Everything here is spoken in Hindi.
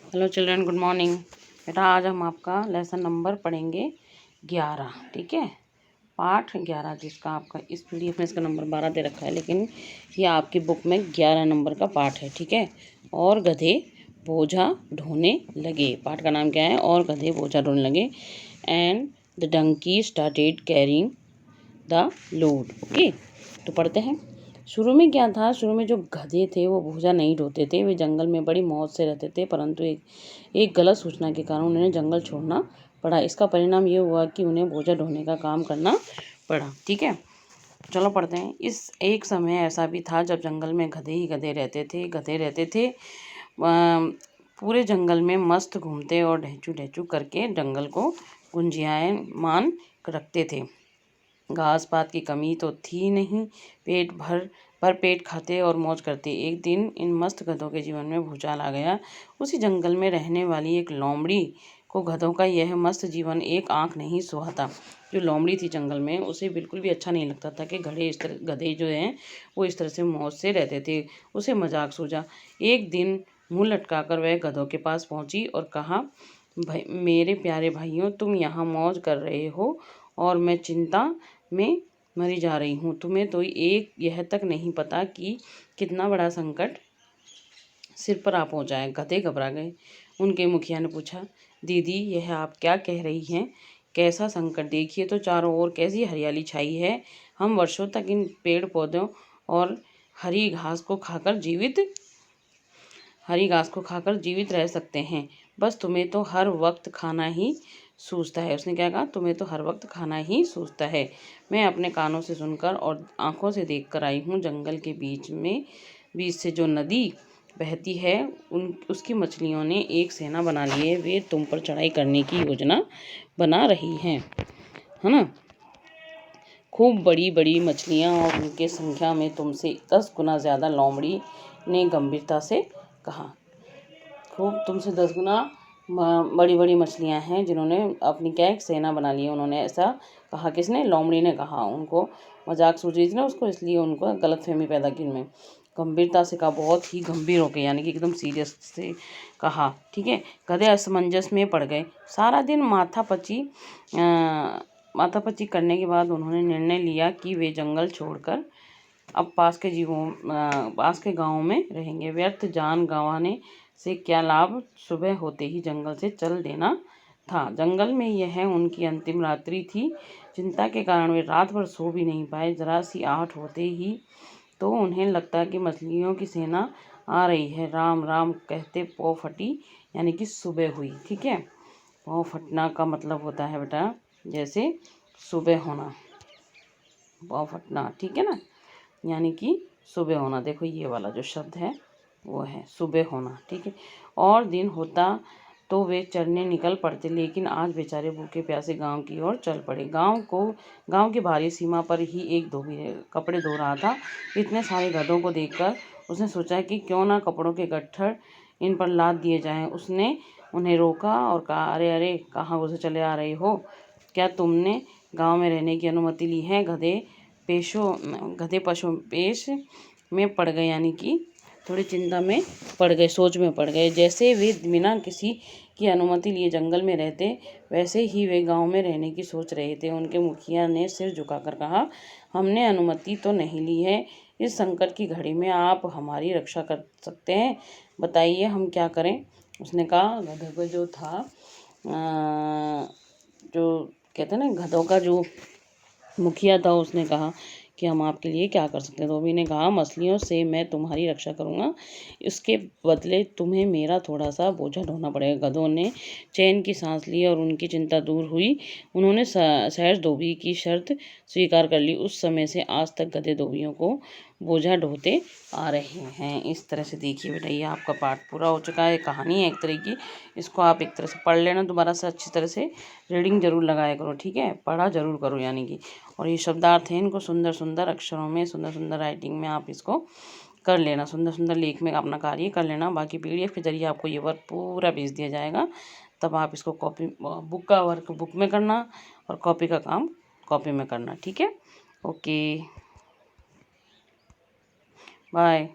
Hello children, good morning. बेटा आज हम आपका लेसन नंबर पढ़ेंगे 11। ठीक है, पाठ 11, जिसका आपका इस पीडीएफ में इसका नंबर 12 दे रखा है, लेकिन ये आपकी बुक में 11 नंबर का पाठ है। ठीक है, और गधे बोझा ढोने लगे। पाठ का नाम क्या है? और गधे बोझा ढोने लगे। And the donkey started carrying the load. Okay, तो पढ़ते हैं। शुरू में क्या था? शुरू में जो गधे थे वो बोझा नहीं ढोते थे, वे जंगल में बड़ी मौज से रहते थे, परंतु एक गलत सूचना के कारण उन्हें जंगल छोड़ना पड़ा। इसका परिणाम ये हुआ कि उन्हें बोझा ढोने का काम करना पड़ा। ठीक है, चलो पढ़ते हैं। इस एक समय ऐसा भी था जब जंगल में गधे ही गधे रहते थे। पूरे जंगल में मस्त घूमते और ढेंचू ढेंचू करके जंगल को गुंजियामान रखते थे। घास पात की कमी तो थी नहीं, पेट खाते और मौज करते। एक दिन इन मस्त गधों के जीवन में भूचाल आ गया। उसी जंगल में रहने वाली एक लोमड़ी को गधों का यह मस्त जीवन एक आंख नहीं सुहाता। जो लोमड़ी थी जंगल में, उसे बिल्कुल भी अच्छा नहीं लगता था कि गधे जो हैं वो इस तरह से मौज से रहते थे। उसे मजाक सूझा। एक दिन मुंह लटकाकर वह गधों के पास पहुंची और कहा, भाई मेरे प्यारे भाइयों, तुम यहाँ मौज कर रहे हो और मैं चिंता में मरी जा रही हूँ। तुम्हें तो एक यह तक नहीं पता कि कितना बड़ा संकट सिर पर आ पहुँचा है। गधे घबरा गए। उनके मुखिया ने पूछा, दीदी यह आप क्या कह रही हैं? कैसा संकट? देखिए तो चारों ओर कैसी हरियाली छाई है। हम वर्षों तक इन पेड़ पौधों और हरी घास को खाकर जीवित रह सकते हैं। बस तुम्हें तो हर वक्त खाना ही सूझता है। उसने क्या कहा? तुम्हें तो हर वक्त खाना ही सूझता है। मैं अपने कानों से सुनकर और आंखों से देखकर आई हूँ। जंगल के बीच से जो नदी बहती है, उसकी मछलियों ने एक सेना बना ली है। वे तुम पर चढ़ाई करने की योजना बना रही हैं, है ना? खूब बड़ी बड़ी मछलियाँ और उनके संख्या में तुमसे 10 गुना ज़्यादा। लोमड़ी ने गंभीरता से कहा। खूब तुमसे 10 गुना बड़ी बड़ी मछलियाँ हैं जिन्होंने अपनी क्या एक सेना बना ली है। उन्होंने ऐसा कहा। किसने? लोमड़ी ने कहा। उनको मजाक सूझ रही थी ना उसको, इसलिए उनको गलतफहमी पैदा की उनमें। गंभीरता से कहा, बहुत ही गंभीर होकर, यानी कि एकदम सीरियस से कहा। ठीक है, गधे असमंजस में पड़ गए। सारा दिन माथापच्ची करने के बाद उन्होंने निर्णय लिया कि वे जंगल छोड़कर अब पास के गाँव में रहेंगे। व्यर्थ जान गंवाने से क्या लाभ? सुबह होते ही जंगल से चल देना था। जंगल में यह उनकी अंतिम रात्रि थी। चिंता के कारण वे रात भर सो भी नहीं पाए। जरा सी आहट होते ही तो उन्हें लगता कि मछलियों की सेना आ रही है। राम राम कहते पौ फटी, यानी कि सुबह हुई। ठीक है, पौ फटना का मतलब होता है बेटा जैसे सुबह होना, पौ फटना। ठीक है ना, यानी कि सुबह होना। देखो ये वाला जो शब्द है वो है सुबह होना। ठीक है, और दिन होता तो वे चरने निकल पड़ते, लेकिन आज बेचारे भूखे प्यासे गांव की ओर चल पड़े। गांव की बाहरी सीमा पर ही एक धोबी कपड़े धो रहा था। इतने सारे गधों को देखकर उसने सोचा कि क्यों ना कपड़ों के गट्ठर इन पर लाद दिए जाएं। उसने उन्हें रोका और कहा, अरे अरे, कहाँ घुसे चले आ रहे हो? क्या तुमने गाँव में रहने की अनुमति ली है? गधे पशु पेश में पड़ गए, यानी कि थोड़ी चिंता में पड़ गए, सोच में पड़ गए। जैसे वे बिना किसी की अनुमति लिए जंगल में रहते, वैसे ही वे गांव में रहने की सोच रहे थे। उनके मुखिया ने सिर झुकाकर कहा, हमने अनुमति तो नहीं ली है। इस संकट की घड़ी में आप हमारी रक्षा कर सकते हैं, बताइए हम क्या करें? उसने कहा। गधे को जो था जो कहते हैं ना, गधों का जो मुखिया था, उसने कहा कि हम आपके लिए क्या कर सकते हैं। धोबी ने कहा, मछलियों से मैं तुम्हारी रक्षा करूंगा, इसके बदले तुम्हें मेरा थोड़ा सा बोझा ढोना पड़ेगा। गधों ने चैन की सांस ली और उनकी चिंता दूर हुई। उन्होंने सहज धोबी की शर्त स्वीकार कर ली। उस समय से आज तक गधे धोबियों को बोझा ढोते आ रहे हैं। इस तरह से देखिए बेटा, ये आपका पाठ पूरा हो चुका है। कहानी है एक तरह की, इसको आप एक तरह से पढ़ लेना, दोबारा से अच्छी तरह से रीडिंग जरूर लगाया करो। ठीक है, पढ़ा जरूर करो, यानी कि। और ये शब्दार्थ हैं, इनको सुंदर सुंदर अक्षरों में, सुंदर सुंदर राइटिंग में आप इसको कर लेना, सुंदर सुंदर लेख में अपना कार्य कर लेना। बाकी पीडीएफ के जरिए आपको ये वर्क पूरा भेज दिया जाएगा, तब आप इसको बुक का वर्क बुक में करना और कॉपी का काम कॉपी में करना। ठीक है, ओके, बाय।